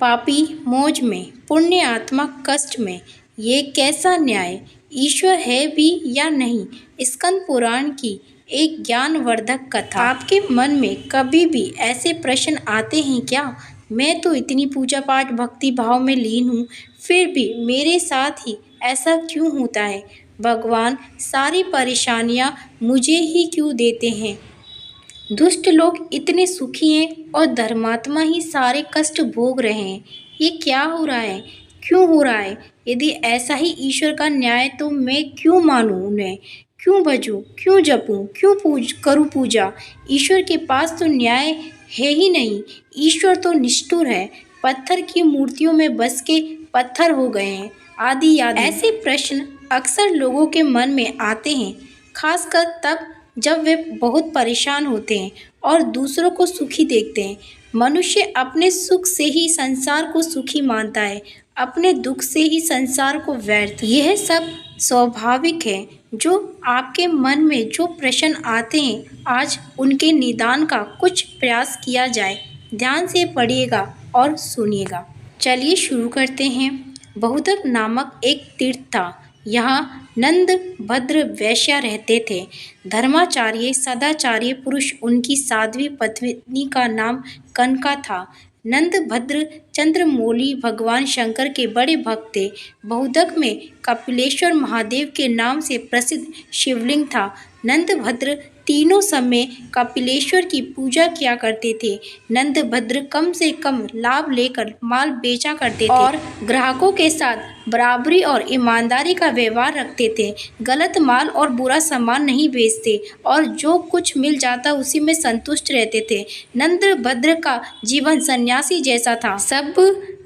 पापी मौज में, पुण्य आत्मा कष्ट में, ये कैसा न्याय, ईश्वर है भी या नहीं। स्कंद पुराण की एक ज्ञानवर्धक कथा। आपके मन में कभी भी ऐसे प्रश्न आते हैं क्या? मैं तो इतनी पूजा पाठ भक्ति भाव में लीन हूँ, फिर भी मेरे साथ ही ऐसा क्यों होता है? भगवान सारी परेशानियाँ मुझे ही क्यों देते हैं? दुष्ट लोग इतने सुखी हैं और धर्मात्मा ही सारे कष्ट भोग रहे हैं। ये क्या हो रहा है? क्यों हो रहा है? यदि ऐसा ही ईश्वर का न्याय तो मैं क्यों मानूं उन्हें? क्यों भजूं? क्यों जपूं? क्यों करूं पूजा? ईश्वर के पास तो न्याय है ही नहीं। ईश्वर तो निष्ठुर है, पत्थर की मूर्तियों में बस के पत्थर हो गए हैं। आदि आदि ऐसे प्रश्न अक्सर लोगों के मन में आते हैं, खासकर तब जब वे बहुत परेशान होते हैं और दूसरों को सुखी देखते हैं। मनुष्य अपने सुख से ही संसार को सुखी मानता है, अपने दुख से ही संसार को व्यर्थ। यह सब स्वाभाविक है। जो आपके मन में जो प्रश्न आते हैं, आज उनके निदान का कुछ प्रयास किया जाए। ध्यान से पढ़िएगा और सुनिएगा। चलिए शुरू करते हैं। बहुदक नामक एक तीर्थ था। यहाँ नंद भद्र वैश्य रहते थे। धर्माचार्य सदाचार्य पुरुष। उनकी साध्वी पत्नी का नाम कनका था। नंद भद्र चंद्रमौली भगवान शंकर के बड़े भक्त थे। बहुदक में कपिलेश्वर महादेव के नाम से प्रसिद्ध शिवलिंग था। नंद भद्र तीनों समय कपिलेश्वर की पूजा किया करते थे। नंद भद्र कम से कम लाभ लेकर माल बेचा करते थे और ग्राहकों के साथ बराबरी और ईमानदारी का व्यवहार रखते थे। गलत माल और बुरा सामान नहीं बेचते और जो कुछ मिल जाता उसी में संतुष्ट रहते थे। नंद भद्र का जीवन सन्यासी जैसा था। सब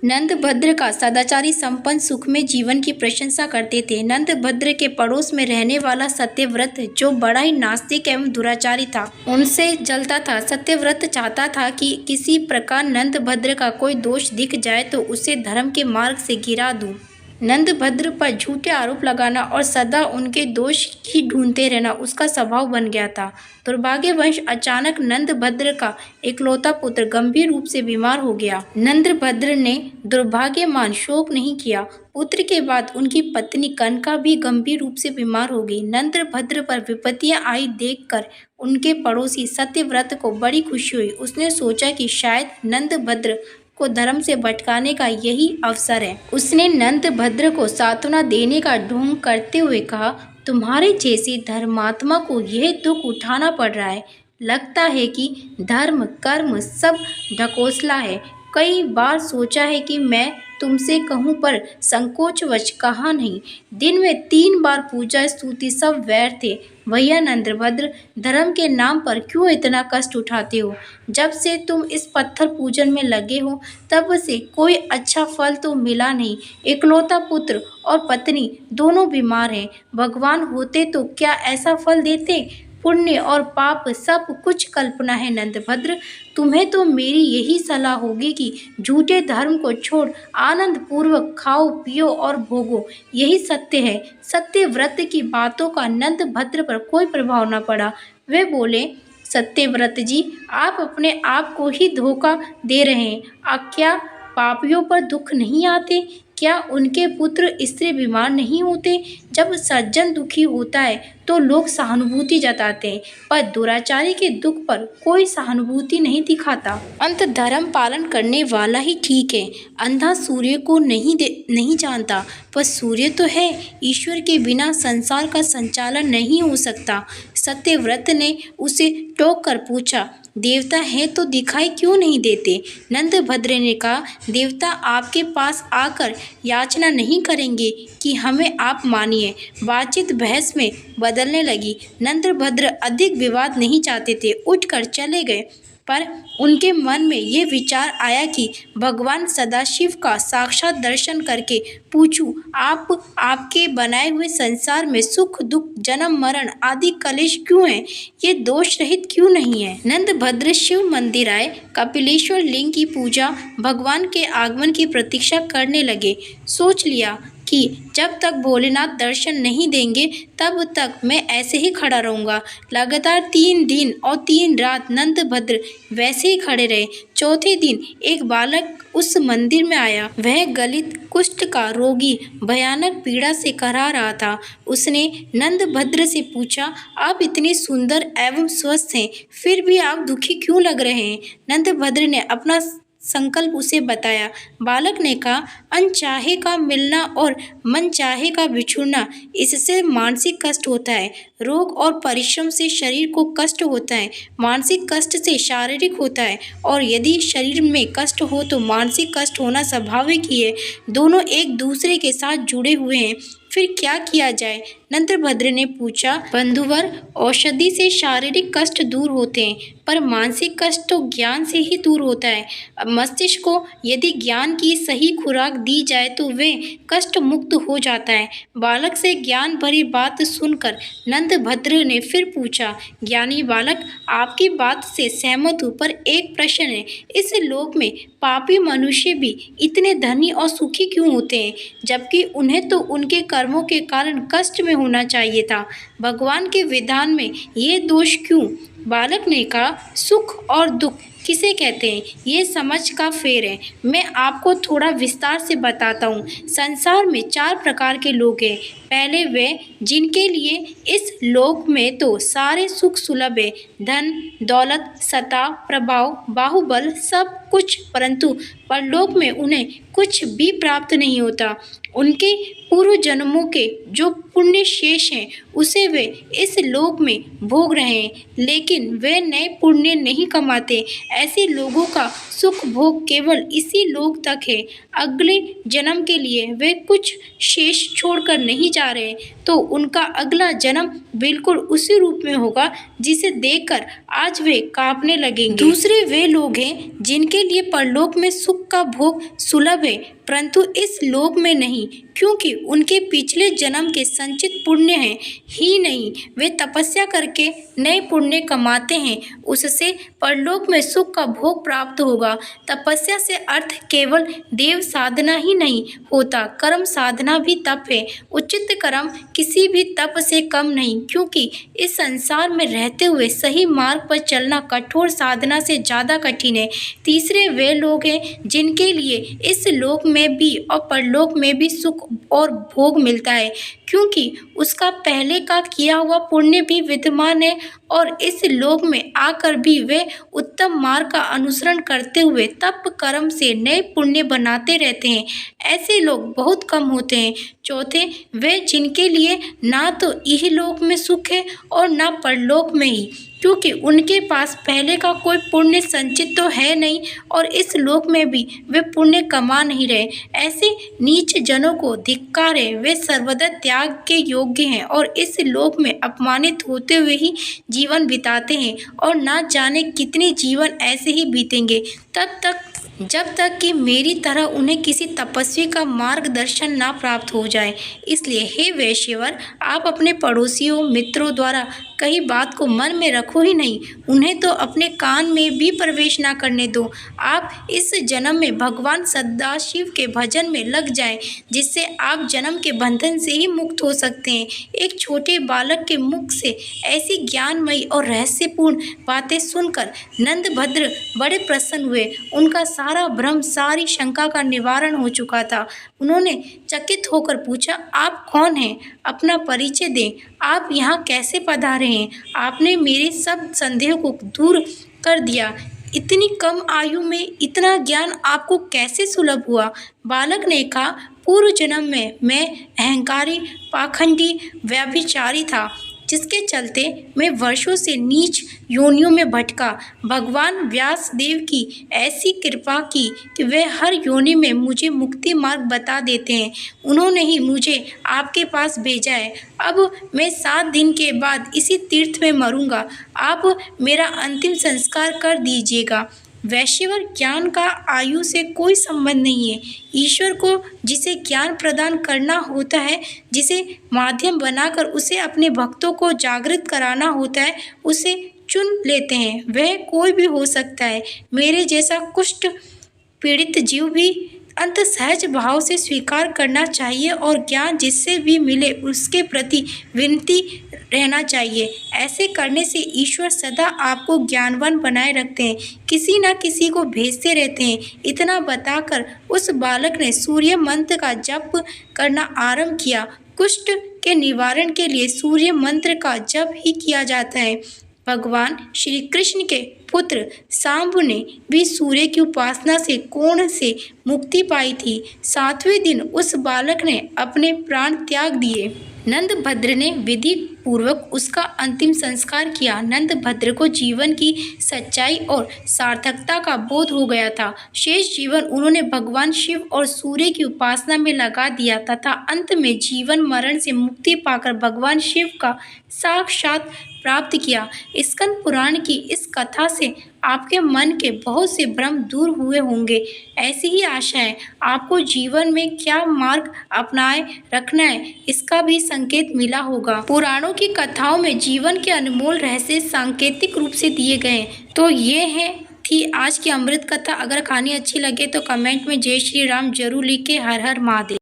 नंद भद्र का सदाचारी संपन्न सुख में जीवन की प्रशंसा करते थे। नंद भद्र के पड़ोस में रहने वाला सत्यव्रत, जो बड़ा ही नास्तिक एवं दुराचारी था, उनसे जलता था। सत्यव्रत चाहता था कि किसी प्रकार नंद भद्र का कोई दोष दिख जाए तो उसे धर्म के मार्ग से गिरा दूं। नंद भद्र पर झूठे आरोप लगाना और सदा उनके दोष ही ढूंढते रहना उसका स्वभाव बन गया था। दुर्भाग्यवश अचानक नंद भद्र का इकलौता पुत्र गंभीर रूप से बीमार हो गया। नंद भद्र ने दुर्भाग्यमान शोक नहीं किया। पुत्र के बाद उनकी पत्नी कनका भी गंभीर रूप से बीमार हो गई। नंद भद्र पर विपत्तियां आई देखकर उनके पड़ोसी सत्यव्रत को बड़ी खुशी हुई। उसने सोचा कि शायद नंद भद्र को धर्म से भटकाने का यही अवसर है। उसने नंद भद्र को सांत्वना देने का ढोंग करते हुए कहा, तुम्हारे जैसे धर्मात्मा को यह दुख उठाना पड़ रहा है। लगता है कि धर्म कर्म सब ढकोसला है। कई बार सोचा है कि मैं तुमसे कहूँ, पर संकोचवश कहा नहीं। दिन में 3 बार पूजा स्तुति सब व्यर्थ थे। भैया नंदभद्र, धर्म के नाम पर क्यों इतना कष्ट उठाते हो? जब से तुम इस पत्थर पूजन में लगे हो तब से कोई अच्छा फल तो मिला नहीं। इकलौता पुत्र और पत्नी दोनों बीमार हैं। भगवान होते तो क्या ऐसा फल देते? पुण्य और पाप सब कुछ कल्पना है। नंदभद्र, तुम्हें तो मेरी यही सलाह होगी कि झूठे धर्म को छोड़ आनंद पूर्वक खाओ पियो और भोगो, यही सत्य है। सत्यव्रत की बातों का नंदभद्र पर कोई प्रभाव न पड़ा। वे बोले, सत्यव्रत जी, आप अपने आप को ही धोखा दे रहे हैं। क्या पापियों पर दुख नहीं आते? क्या उनके पुत्र स्त्री बीमार नहीं होते? जब सज्जन दुखी होता है तो लोग सहानुभूति जताते हैं, पर दुराचारी के दुख पर कोई सहानुभूति नहीं दिखाता। अंत धर्म पालन करने वाला ही ठीक है। अंधा सूर्य को नहीं जानता, पर सूर्य तो है। ईश्वर के बिना संसार का संचालन नहीं हो सकता। सत्यव्रत ने उसे टोक कर पूछा, देवता है तो दिखाई क्यों नहीं देते? नंदभद्र ने कहा, देवता आपके पास आकर याचना नहीं करेंगे कि हमें आप मानिए। बातचीत बहस में बदलने लगी। नंदभद्र अधिक विवाद नहीं चाहते थे, उठकर चले गए। पर उनके मन में ये विचार आया कि भगवान सदाशिव का साक्षात दर्शन करके पूछूं, आपके बनाए हुए संसार में सुख दुख जन्म मरण आदि कलेश क्यों हैं? ये दोष रहित क्यों नहीं है? नंदभद्र शिव मंदिर आए। कपिलेश्वर लिंग की पूजा, भगवान के आगमन की प्रतीक्षा करने लगे। सोच लिया, कि जब तक भोलेनाथ दर्शन नहीं देंगे तब तक मैं ऐसे ही खड़ा रहूँगा। लगातार 3 दिन और 3 रात नंदभद्र वैसे ही खड़े रहे। चौथे दिन एक बालक उस मंदिर में आया। वह गलित कुष्ठ का रोगी भयानक पीड़ा से कराह रहा था। उसने नंदभद्र से पूछा, आप इतने सुंदर एवं स्वस्थ हैं, फिर भी आप दुखी क्यों लग रहे हैं? नंदभद्र ने अपना संकल्प उसे बताया। बालक ने कहा, अनचाहे का मिलना और मनचाहे का बिछुड़ना, इससे मानसिक कष्ट होता है। रोग और परिश्रम से शरीर को कष्ट होता है, मानसिक कष्ट से शारीरिक होता है, और यदि शरीर में कष्ट हो तो मानसिक कष्ट होना स्वाभाविक ही है। दोनों एक दूसरे के साथ जुड़े हुए हैं। फिर क्या किया जाए? नंदभद्र ने पूछा। बंधुवर, औषधि से शारीरिक कष्ट दूर होते हैं, पर मानसिक कष्ट तो ज्ञान से ही दूर होता है। मस्तिष्क को यदि ज्ञान की सही खुराक दी जाए तो वे कष्ट मुक्त हो जाता है। बालक से ज्ञान भरी बात सुनकर नंदभद्र ने फिर पूछा, ज्ञानी बालक, आपकी बात से सहमत हूँ, पर एक प्रश्न है। इस लोक में पापी मनुष्य भी इतने धनी और सुखी क्यों होते हैं, जबकि उन्हें तो उनके कर्मों के कारण कष्ट में होना चाहिए था? भगवान के विधान में ये दोष क्यों? बालक ने कहा, सुख और दुख किसे कहते हैं, ये समझ का फेर है। मैं आपको थोड़ा विस्तार से बताता हूँ। संसार में 4 प्रकार के लोग हैं। पहले वे जिनके लिए इस लोक में तो सारे सुख सुलभ है, धन दौलत सत्ता प्रभाव बाहुबल सब कुछ, परंतु परलोक में उन्हें कुछ भी प्राप्त नहीं होता। उनके पूर्व जन्मों के जो पुण्य शेष हैं उसे वे इस लोक में भोग रहे हैं, लेकिन वे नए पुण्य नहीं कमाते। ऐसे लोगों का सुख भोग केवल इसी लोक तक है। अगले जन्म के लिए वे कुछ शेष छोड़कर नहीं जा रहे, तो उनका अगला जन्म बिल्कुल उसी रूप में होगा जिसे देखकर आज वे कांपने लगेंगे। दूसरे वे लोग हैं जिनके लिए परलोक में सुख का भोग सुलभ है, परंतु इस लोक में नहीं, क्योंकि उनके पिछले जन्म के संचित पुण्य हैं ही नहीं। वे तपस्या करके नए पुण्य कमाते हैं, उससे परलोक में सुख का भोग प्राप्त होगा। तपस्या से अर्थ केवल देव साधना ही नहीं होता, कर्म साधना भी तप है। उचित कर्म किसी भी तप से कम नहीं, क्योंकि इस संसार में रहते हुए सही मार्ग पर चलना कठोर साधना से ज़्यादा कठिन है। तीसरे वे लोग हैं जिनके लिए इस लोक में भी और परलोक में भी सुख और भोग मिलता है, क्योंकि उसका पहले का किया हुआ पुण्य भी विद्यमान है, और इस लोक में आकर भी वे उत्तम मार्ग का अनुसरण करते हुए तप कर्म से नए पुण्य बनाते रहते हैं। ऐसे लोग बहुत कम होते हैं। चौथे वे जिनके लिए ना तो इहलोक में सुख है और ना परलोक में ही, क्योंकि उनके पास पहले का कोई पुण्य संचित तो है नहीं, और इस लोक में भी वे पुण्य कमा नहीं रहे। ऐसे नीच जनों को धिक्कार है। वे सर्वदा त्याग के योग्य हैं और इस लोक में अपमानित होते हुए ही जीवन बिताते हैं, और ना जाने कितने जीवन ऐसे ही बीतेंगे जब तक कि मेरी तरह उन्हें किसी तपस्वी का मार्गदर्शन ना प्राप्त हो जाए। इसलिए हे वैश्यवर, आप अपने पड़ोसियों मित्रों द्वारा कही बात को मन में रखो ही नहीं, उन्हें तो अपने कान में भी प्रवेश ना करने दो। आप इस जन्म में भगवान सदाशिव के भजन में लग जाएं, जिससे आप जन्म के बंधन से ही मुक्त हो सकते हैं। एक छोटे बालक के मुख से ऐसी ज्ञानमयी और रहस्यपूर्ण बातें सुनकर नंदभद्र बड़े प्रसन्न हुए। उनका सारा भ्रम सारी शंका का निवारण हो चुका था। उन्होंने चकित होकर पूछा, आप कौन हैं? अपना परिचय दें। आप यहाँ कैसे पधारे हैं? आपने मेरे सब संदेह को दूर कर दिया। इतनी कम आयु में इतना ज्ञान आपको कैसे सुलभ हुआ? बालक ने कहा, पूर्व जन्म में मैं अहंकारी पाखंडी व्यभिचारी था, जिसके चलते मैं वर्षों से नीच योनियों में भटका। भगवान व्यास देव की ऐसी कृपा की कि वे हर योनि में मुझे मुक्ति मार्ग बता देते हैं। उन्होंने ही मुझे आपके पास भेजा है। अब मैं 7 दिन के बाद इसी तीर्थ में मरूंगा। आप मेरा अंतिम संस्कार कर दीजिएगा। वैश्यवर, ज्ञान का आयु से कोई संबंध नहीं है। ईश्वर को जिसे ज्ञान प्रदान करना होता है, जिसे माध्यम बनाकर उसे अपने भक्तों को जागृत कराना होता है, उसे चुन लेते हैं। वह कोई भी हो सकता है। मेरे जैसा कुष्ठ पीड़ित जीव भी अंत सहज भाव से स्वीकार करना चाहिए और ज्ञान जिससे भी मिले उसके प्रति विनती रहना चाहिए। ऐसे करने से ईश्वर सदा आपको ज्ञानवान बनाए रखते हैं, किसी न किसी को भेजते रहते हैं। इतना बताकर उस बालक ने सूर्य मंत्र का जप करना आरंभ किया। कुष्ठ के निवारण के लिए सूर्य मंत्र का जप ही किया जाता है। भगवान श्री कृष्ण के पुत्र सांब ने भी सूर्य की उपासना से कोढ़ से मुक्ति पाई थी। 7वें दिन उस बालक ने अपने प्राण त्याग दिए। नंदभद्र ने विधि पूर्वक उसका अंतिम संस्कार किया। नंदभद्र को जीवन की सच्चाई और सार्थकता का बोध हो गया था। शेष जीवन उन्होंने भगवान शिव और सूर्य की उपासना में लगा दिया तथा अंत में जीवन मरण से मुक्ति पाकर भगवान शिव का साक्षात प्राप्त किया। स्कंद पुराण की इस कथा से आपके मन के बहुत से भ्रम दूर हुए होंगे। ऐसी ही आशा है। आपको जीवन में क्या मार्ग अपनाए रखना है इसका भी संकेत मिला होगा। पुराणों की कथाओं में जीवन के अनमोल रहस्य सांकेतिक रूप से दिए गए हैं। तो ये थी आज की अमृत कथा। अगर कहानी अच्छी लगे तो कमेंट में जय श्री राम जरूर लिखे। हर हर महादेव।